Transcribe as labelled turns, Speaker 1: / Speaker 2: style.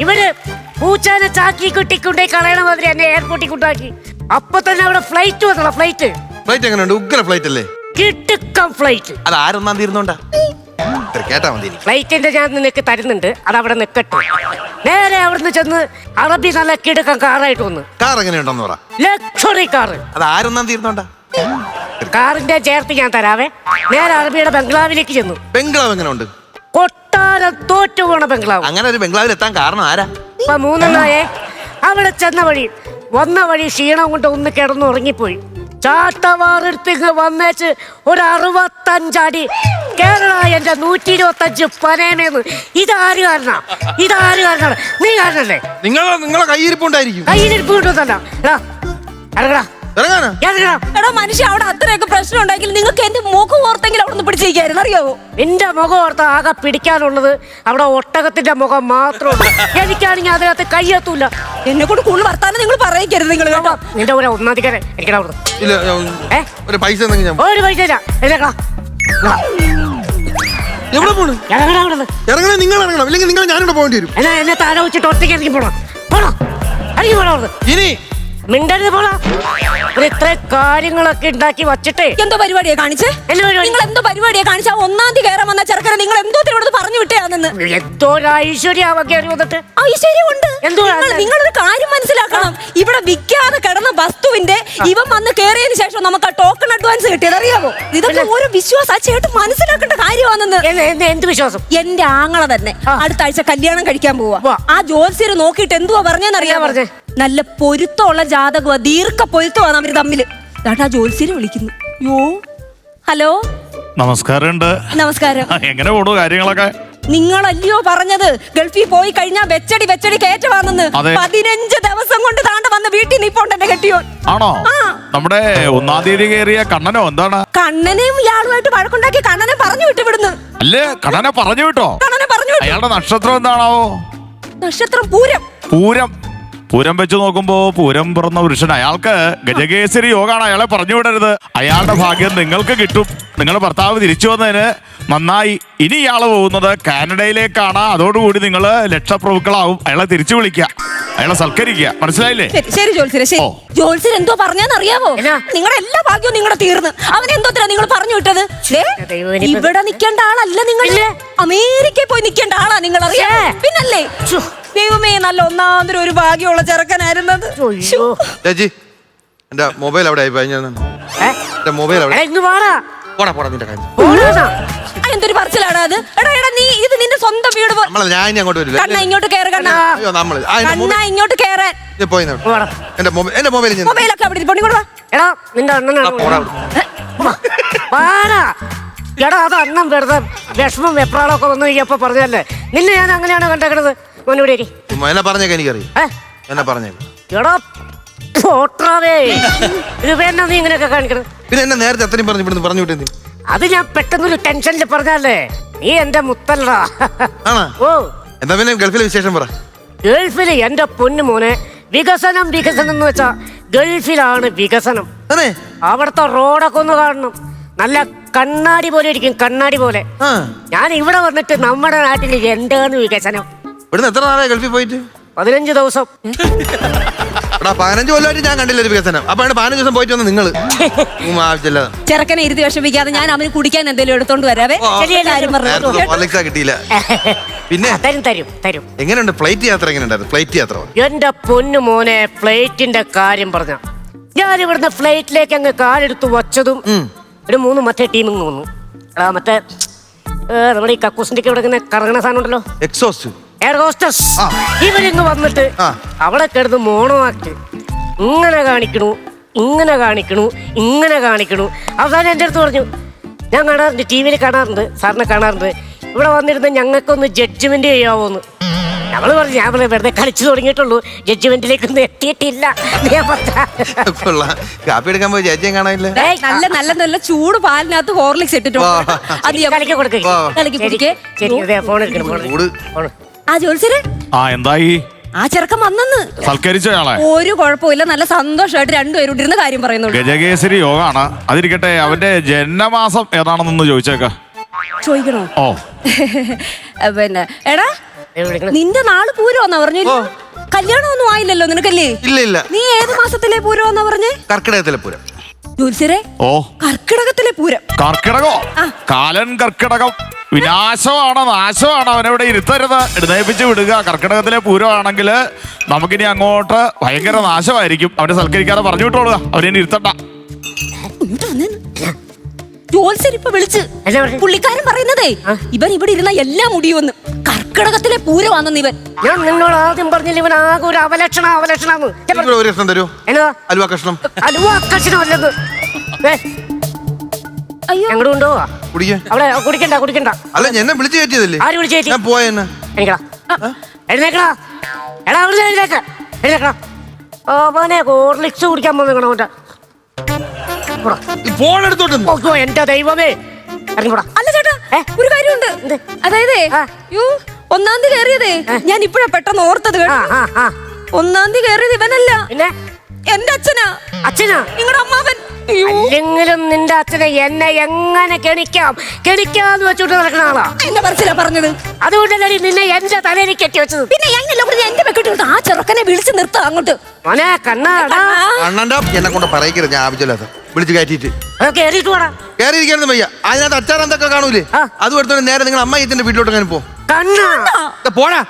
Speaker 1: ഇവര് പൂച്ചാനെ ചാക്കി കുട്ടിക്കൊണ്ടേ കളയണ മാതിരി എന്നെ എയർപോർട്ടിൽ കൊണ്ടാക്കി. അപ്പൊ തന്നെ അവിടെ ഫ്ലൈറ്റ് വന്നോ. ഫ്ലൈറ്റ്
Speaker 2: എങ്ങനെയുണ്ട്? ഉഗ്ര ഫ്ലൈറ്റ് അല്ലേ?
Speaker 1: കിട്ടുക്കം ഫ്ലൈറ്റ്.
Speaker 2: അത് ആരൊന്നാം തീരുന്നോണ്ടാ കേട്ടാ മതി.
Speaker 1: ഫ്ലൈറ്റിന്റെ ഞാൻ നിനക്ക് തരുന്നുണ്ട്, അത് അവിടെ നിൽക്കട്ടെ. നേരെ അവിടുന്ന് ചെന്ന് അറബി നല്ല കിടുക്കം കാറായിട്ട് വന്ന്.
Speaker 2: കാർ എങ്ങനെയുണ്ടെന്ന് പറ.
Speaker 1: Luxury car.
Speaker 2: അത് ആരൊന്നാം തീരുന്നോണ്ടാ?
Speaker 1: കാറിന്റെ ചേർത്ത് ഞാൻ തരാവേ. നേരെ അറബിയുടെ ബംഗ്ലാവിലേക്ക് ചെന്നു.
Speaker 2: ബംഗ്ലാവ് എങ്ങനെയുണ്ട്?
Speaker 1: കൊട്ടാരം തോറ്റു പോണ ബംഗ്ലാവ്.
Speaker 2: അങ്ങനെ ഒരു ബംഗ്ലാവിൽ എത്താൻ കാരണം ആരാ?
Speaker 1: ഇപ്പൊ മൂന്നെണ്ണായേ. അവിടെ ചെന്ന വന്ന വഴി ക്ഷീണം കൊണ്ട് ഒന്ന് കിടന്നു ഉറങ്ങിപ്പോയി. ചാട്ടവാറെടുത്ത് വന്നേച്ച് ഒരു 65 അടി കേരള എന്റെ 125 പനേമേന്ന്. ഇതാര് കാരണാണ്? നീ കാരണല്ലേ?
Speaker 2: നിങ്ങളെ കയ്യിരിപ്പുണ്ടായിരിക്കും.
Speaker 1: കയ്യിലിരിപ്പ് കിട്ടുന്നല്ല. ഇറങ്ങടാ.
Speaker 3: എടാ മനുഷ്യ, അവിടെ അത്രയൊക്കെ പ്രശ്നം ഉണ്ടെങ്കിൽ നിങ്ങൾക്ക് എന്റെ മുഖം ഓർത്തെങ്കിലും അവിടെ നിന്ന് പിടിച്ചിരിക്കായിരുന്നു, അറിയാവോ?
Speaker 1: നിന്റെ മുഖം ഓർത്ത ആകെ പിടിക്കാനുള്ളത് അവിടെ ഒട്ടകത്തിന്റെ മുഖം മാത്രമേ. എനിക്കാണെങ്കിൽ അതിനകത്ത് കയ്യെത്തൂല.
Speaker 3: എന്നെ കൊണ്ട് കൂടുതൽ വർത്താനം നിങ്ങൾ പറയിക്കരുത്. നിങ്ങൾ കേട്ടോ,
Speaker 1: നിന്റെ ഒരു ഒന്നാധികാരം എനിക്ക്
Speaker 2: ഒരു പൈസ
Speaker 1: ഒരു പൈസ ഇല്ല.
Speaker 2: എവിടെ പോണ്? ഇറങ്ങണേ, നിങ്ങൾ ഇറങ്ങണം, ഇല്ലെങ്കിൽ നിങ്ങൾ ഞാനിവിടെ പോകേണ്ടി വരും.
Speaker 1: എന്നാ എന്നെ താഴെ വെച്ചിട്ട് ഒറ്റയ്ക്ക് ഇറങ്ങി പോണം. ഇറങ്ങി പോണോ?
Speaker 2: ഇനി
Speaker 1: മിണ്ടരുത് പോണ. ഇത്ര കാര്യങ്ങളൊക്കെ ഉണ്ടാക്കി വച്ചിട്ടേ
Speaker 3: എന്തോ പരിപാടിയാ കാണിച്ചേ? നിങ്ങൾ എന്തോ പരിപാടിയാ കാണിച്ച? 1-ാം തീയതി കയറാൻ വന്ന ചെറുക്കനെ നിങ്ങൾ എന്തോ ഇവിടെ പറഞ്ഞു വിട്ടയാണെന്ന്.
Speaker 1: എന്തോ ഒരു ഐശ്വര്യാവ കയറി വന്നിട്ട്.
Speaker 3: ഐശ്വര്യമുണ്ട്. നിങ്ങളൊരു കാര്യം മനസ്സിലാക്കണം. ഇവിടെ വിൽക്കാതെ കിടന്ന വസ്തുവിന്റെ ഇവൻ വന്ന് കയറിയതിനു ശേഷം നമുക്ക് ആ ടോക്കൺ അഡ്വാൻസ് കിട്ടിയത്, അറിയാവോ? ഇതൊക്കെ ഓരോ വിശ്വാസം. ആ ചേട്ടൻ മനസ്സിലാക്കേണ്ട കാര്യമാണെന്ന്.
Speaker 1: എന്ത് വിശ്വാസം?
Speaker 3: എന്റെ ആങ്ങളെ തന്നെ അടുത്ത ആഴ്ച കല്യാണം കഴിക്കാൻ പോവാ. ആ ജോത്സ്യര് നോക്കിയിട്ട് എന്തുവാ പറഞ്ഞെന്നറിയാമോ? നല്ല പൊരുത്തമുള്ള ജാതകമാ, ദീർഘ പൊരുത്തമാണ് അവര് തമ്മില്. ആ ജോത്സ്യര് വിളിക്കുന്നു. യോ, ഹലോ,
Speaker 4: നമസ്കാരം.
Speaker 3: നമസ്കാരം.
Speaker 4: എങ്ങനെ പോണു കാര്യങ്ങളൊക്കെ?
Speaker 3: നിങ്ങളല്ലയോ പറഞ്ഞത് ഗൾഫിൽ പോയി കഴിഞ്ഞാൽ വെച്ചടി കയറ്റവാണെന്ന്. 15 ദിവസം കൊണ്ട് താണ്ട വന്ന് വീട്ടിൽ നിപ്പോണ്ട് എന്നെ കെട്ടിയോ.
Speaker 4: ആണോ? നമ്മുടെ 1-ാം തീയതി കയറിയ കണ്ണനോ? എന്താണ്?
Speaker 3: കണ്ണനെയും ഇയാളുമായിട്ട് വഴക്കുണ്ടാക്കി കണ്ണനെ പറഞ്ഞു വിട്ടു വിടുന്നു.
Speaker 4: അല്ലേ, കണ്ണനെ പറഞ്ഞു വിട്ടോ?
Speaker 3: കണ്ണനെ പറഞ്ഞു വിട്ടു.
Speaker 4: അയാളുടെ നക്ഷത്രം എന്താണാവോ?
Speaker 3: നക്ഷത്രം പൂരം.
Speaker 4: പൂരം വെച്ച് നോക്കുമ്പോ പൂരം പിറന്ന പുരുഷൻ. അയാൾക്ക് ഗജകേസരി യോഗമാണ്. അയാളെ പറഞ്ഞു വിടരുത്. അയാളുടെ ഭാഗ്യം നിങ്ങൾക്ക് കിട്ടും. നിങ്ങളുടെ ഭർത്താവ് തിരിച്ചു വന്നതിന് നന്നായി. ഇനി ഇയാള് പോകുന്നത് കാനഡയിലേക്കാണ്. അതോടുകൂടി നിങ്ങൾ ലക്ഷപ്രഭുക്കളാവും. അയാളെ തിരിച്ചു വിളിക്കുക, അയാളെ സൽക്കരിക്കുക. മനസ്സിലായില്ലേ?
Speaker 3: ശരി ജോത്സ്യരെ. ശരി. ജോത്സ്യർ എന്തോ പറഞ്ഞെന്നറിയാവോ? നിങ്ങളുടെ എല്ലാ ഭാഗ്യവും നിങ്ങളുടെ തീർന്ന്. അവനെന്തോത്തിനാ നിങ്ങൾ പറഞ്ഞു വിട്ടത്? ഇവിടെ നിൽക്കേണ്ട ആളല്ല നിങ്ങൾ. അമേരിക്കയിൽ പോയി നിൽക്കേണ്ട ആളാ നിങ്ങൾ, അറിയാം? പിന്നല്ലേ? ദൈവമേ, നല്ല 1-ാം ഒരു ഭാഗ്യമുള്ള ചെറുക്കനായിരുന്നത്.
Speaker 2: ചേച്ചി, എന്റെ മൊബൈൽ അവിടെ മൊബൈൽ
Speaker 3: എന്തൊരു പറച്ചിലാണ് അത്? എടാ നീ ഇത് നിന്റെ സ്വന്തം വീട്.
Speaker 2: ഞാൻ അങ്ങോട്ട് വരില്ല.
Speaker 3: കണ്ണ ഇങ്ങോട്ട് കയറി. കണ്ണ ഇങ്ങോട്ട് കയറാൻ.
Speaker 2: എന്റെ
Speaker 3: മൊബൈലൊക്കെ അവിടെ
Speaker 1: എടാ നിന്റെ എടാ അത് അണ്ണം വെറുതെ വിഷമം വെപ്രാളൊക്കെ വന്നു കഴിഞ്ഞപ്പോ പറഞ്ഞല്ലേ. നിന്നെ ഞാൻ അങ്ങനെയാണ് കണ്ടേക്കണത്. മോനൂടെ
Speaker 2: എന്നെ പറഞ്ഞേക്കെ എനിക്കറിയാം. എന്നെ പറഞ്ഞേക്ക.
Speaker 1: എടാ പോട്ടറാവേ, ഇത് വേണ്ട നീ ഇങ്ങനെയൊക്കെ കാണിക്കണത്.
Speaker 2: പിന്നെ എന്നെ നേരത്തെ അത്രയും പറഞ്ഞു വിട്ടേ.
Speaker 1: അത് ഞാൻ പെട്ടെന്നൊരു ടെൻഷനിൽ പറഞ്ഞല്ലേ. നീ എന്റെ മുത്തല്ലടാ. ഓ,
Speaker 2: എന്താ പിന്നെ ഗൾഫിലെ വിശേഷം പറ.
Speaker 1: ഗൾഫില് എന്റെ പൊന്നു മോനെ വികസനം എന്ന് വെച്ചാ ഗൾഫിലാണ് വികസനം. അവിടുത്തെ റോഡൊക്കെ ഒന്ന് കാണണം. നല്ല കണ്ണാടി പോലെ ഇരിക്കും, കണ്ണാടി പോലെ. ഞാൻ ഇവിടെ വന്നിട്ട് നമ്മുടെ നാട്ടിൽ എന്താണ് വികസനം?
Speaker 2: ഇവിടുന്ന് എത്ര നാളായി ഗൾഫിൽ പോയിട്ട്?
Speaker 1: 15 ദിവസം.
Speaker 2: 15 കൊല്ലമായിട്ട് ഞാൻ കണ്ടില്ല ഒരു വികസനം. അപ്പൊ 15 ദിവസം പോയിട്ട് വന്ന് നിങ്ങള് ആവശ്യമില്ല.
Speaker 3: ചെറുക്കനെ ഇരുത്തി വിഷമിക്കാതെ ഞാൻ അവന് കുടിക്കാൻ എന്തെങ്കിലും എടുത്തോണ്ട് വരാവേ.
Speaker 2: കിട്ടിയില്ല. പിന്നെ
Speaker 1: തരും.
Speaker 2: എങ്ങനെയുണ്ട് ഫ്ലൈറ്റ് യാത്ര? എങ്ങനെയുണ്ടായിരുന്നു ഫ്ലൈറ്റ് യാത്ര?
Speaker 1: എന്റെ പൊന്നു മോനെ, ഫ്ലൈറ്റിന്റെ കാര്യം പറഞ്ഞ ഞാൻ ഇവിടുന്ന് ഫ്ലൈറ്റിലേക്ക് അങ്ങ് കാലെടുത്ത് വച്ചതും ഒരു 3 മറ്റേ ടീമിങ് വന്നു. മറ്റേ നമ്മുടെ ഈ കക്കൂസിന്റെ ഇവിടെ കറങ്ങണ സാധനം ഉണ്ടല്ലോ,
Speaker 2: എക്സോസ്റ്റ്,
Speaker 1: എയർ ഹോസ്റ്റസ്. ഇവരിന്ന് വന്നിട്ട് അവിടെ കിടന്ന് മോണോ ആക്ട് ഇങ്ങനെ കാണിക്കണു. അവസാനം എൻ്റെ അടുത്ത് പറഞ്ഞു, ഞാൻ കാണാറുണ്ട്, ടി വിയിൽ കാണാറുണ്ട്, സാറിനെ കാണാറുണ്ട്, ഇവിടെ വന്നിരുന്ന് ഞങ്ങൾക്കൊന്ന് ജഡ്ജ്മെന്റ് ചെയ്യാവോന്ന്. ഞങ്ങള് പറഞ്ഞു, ഞാൻ വെറുതെ കളിച്ചു തുടങ്ങിയിട്ടുള്ളൂ, ജഡ്ജ്മെന്റിലേക്കൊന്നും എത്തിയിട്ടില്ല.
Speaker 2: കാപ്പി എടുക്കാൻ പോയി ചേച്ചിയും കാണാനില്ല.
Speaker 3: നല്ല നല്ല നല്ല ചൂട് പാലിനകത്ത് ഹോർലിക്സ് ഇട്ടിട്ടുണ്ട്. ആ ജോത്സ്യരെ,
Speaker 4: എന്തായി?
Speaker 3: ആ ചെറുക്കൻ വന്നെന്ന്.
Speaker 4: സൽക്കരിച്ചയാളെ
Speaker 3: ഒരു കുഴപ്പമില്ല, നല്ല സന്തോഷമായിട്ട് രണ്ടുപേരും ഇരുന്ന് കാര്യം പറയുന്നുള്ളൂ.
Speaker 4: ഗജകേസരി യോഗമാണ്. അതിരിക്കട്ടെ, അവന്റെ ജന്മമാസം ഏതാണെന്നൊന്ന് ചോദിച്ചേക്ക.
Speaker 3: ചോദിക്കണോ?
Speaker 4: ഓ
Speaker 3: പിന്നെ എടാ, നിന്റെ നാള് പൂരമാന്നാ പറഞ്ഞു. കല്യാണമൊന്നും ആയില്ലല്ലോ നിനക്കല്ലേ?
Speaker 2: ഇല്ല ഇല്ല.
Speaker 3: നീ ഏത് മാസത്തിലെ പൂരമാന്നാ പറഞ്ഞേ?
Speaker 2: കർക്കിടകത്തിലെ പൂരം.
Speaker 3: ജോത്സ്യരെ,
Speaker 4: ഓ
Speaker 3: കർക്കിടകത്തിലെ പൂരം.
Speaker 4: കർക്കിടകോ? കാലൻ കർക്കിടകം വിനാശമാണ്, നാശമാണ്. അവനെവിടെ ഇരുത്തരുത്, എഴുന്നേപ്പിച്ച് വിടുക. കർക്കിടകത്തിലെ പൂരമാണെങ്കിൽ നമുക്കിനി അങ്ങോട്ട് ഭയങ്കര നാശമായിരിക്കും. അവനെ സൽക്കരിക്കാതെ പറഞ്ഞു വിട്ടോളുക, അവനെ ഇരുത്തണ്ട.
Speaker 3: ജോത്സ്യർ ഇപ്പൊ വിളിച്ച് പുള്ളിക്കാരൻ പറയുന്നതേ ഇവൻ ഇവിടെ ഇരുന്ന എല്ലാം മുടിയുമെന്ന്. കർക്കിടകത്തിലെ പൂരമാണെന്ന് ഇവൻ.
Speaker 1: ഞാൻ നിന്നോട് ആദ്യം പറഞ്ഞില്ല ഇവൻ ആകെ ഒരു അവലക്ഷണം.
Speaker 2: ഒരു കഷ്ണം തരൂ. അലുവ കഷ്ണം.
Speaker 1: അലുവ കഷ്ണം അല്ലത്.
Speaker 3: അയ്യോ,
Speaker 1: ഞങ്ങളുടെ കൊണ്ടുപോവാ. അവിടെ കുടിക്കണ്ട.
Speaker 2: അല്ല, എന്നെ വിളിച്ചു കയറ്റിയതല്ലേ?
Speaker 1: ആര് വിളിച്ചു കയറ്റി?
Speaker 2: ഞാൻ പോയെന്നെ.
Speaker 1: എഴുന്നേക്കടാ. എടാ അവിടെ എഴുന്നേക്കടാ. അവനെ ഹോർലിക്സ് കുടിക്കാൻ പോകുന്ന
Speaker 2: ഫോൺ എടുത്തോട്ട്.
Speaker 1: എന്റെ ദൈവമേ, ഇറങ്ങിപ്പോടാ.
Speaker 3: അല്ല ചേട്ടാ, ഒരു കാര്യമുണ്ട്. അതായത് ഒന്നാം തീയതി കയറിയതേ ഞാൻ ഇപ്പഴാ പെട്ടെന്ന് ഓർത്തത്. ഒന്നാം തീയതി കയറിയത് ഇവനല്ല,
Speaker 1: പിന്നെ
Speaker 3: എന്റെ അച്ഛനാ.
Speaker 1: അച്ഛനാ?
Speaker 3: നിങ്ങളുടെ അമ്മാവൻ.
Speaker 1: അല്ലെങ്കിലും നിന്റെ അച്ഛനെ എന്നെ എങ്ങനെ കെണിക്കാന്ന് വെച്ചോട്ട് നടക്കുന്ന ആളാ.
Speaker 3: എന്റെ മനസ്സിലാ പറഞ്ഞത്.
Speaker 1: അതുകൊണ്ടല്ലേ നിന്നെ എന്റെ തലയിൽ കെട്ടി വെച്ചത്.
Speaker 3: പിന്നെ എന്റെ വെക്കിട്ട് ആ ചെറുക്കനെ വിളിച്ചു നിർത്താം അങ്ങോട്ട്.
Speaker 1: മോനെ കണ്ണാടാ.
Speaker 2: അണ്ണന്റെ എന്നെ കൊണ്ട് പറയിക്കരുത്. ഞാൻ ആവശ്യമില്ലാത്ത വിളിച്ച് കയറ്റിട്ട്
Speaker 1: കേറിയിട്ട് പോടാ.
Speaker 2: കയറിയിരിക്കാനൊന്നും വയ്യ. അതിനകത്ത് അച്ചാർ എന്തൊക്കെ കാണൂലേ, അതും എടുത്തോണ്ട് നേരെ നിങ്ങൾ അമ്മ ഇതിന്റെ വീട്ടിലോട്ട് അങ്ങനെ പോ.
Speaker 1: കണ്ണാ
Speaker 2: പോടാ.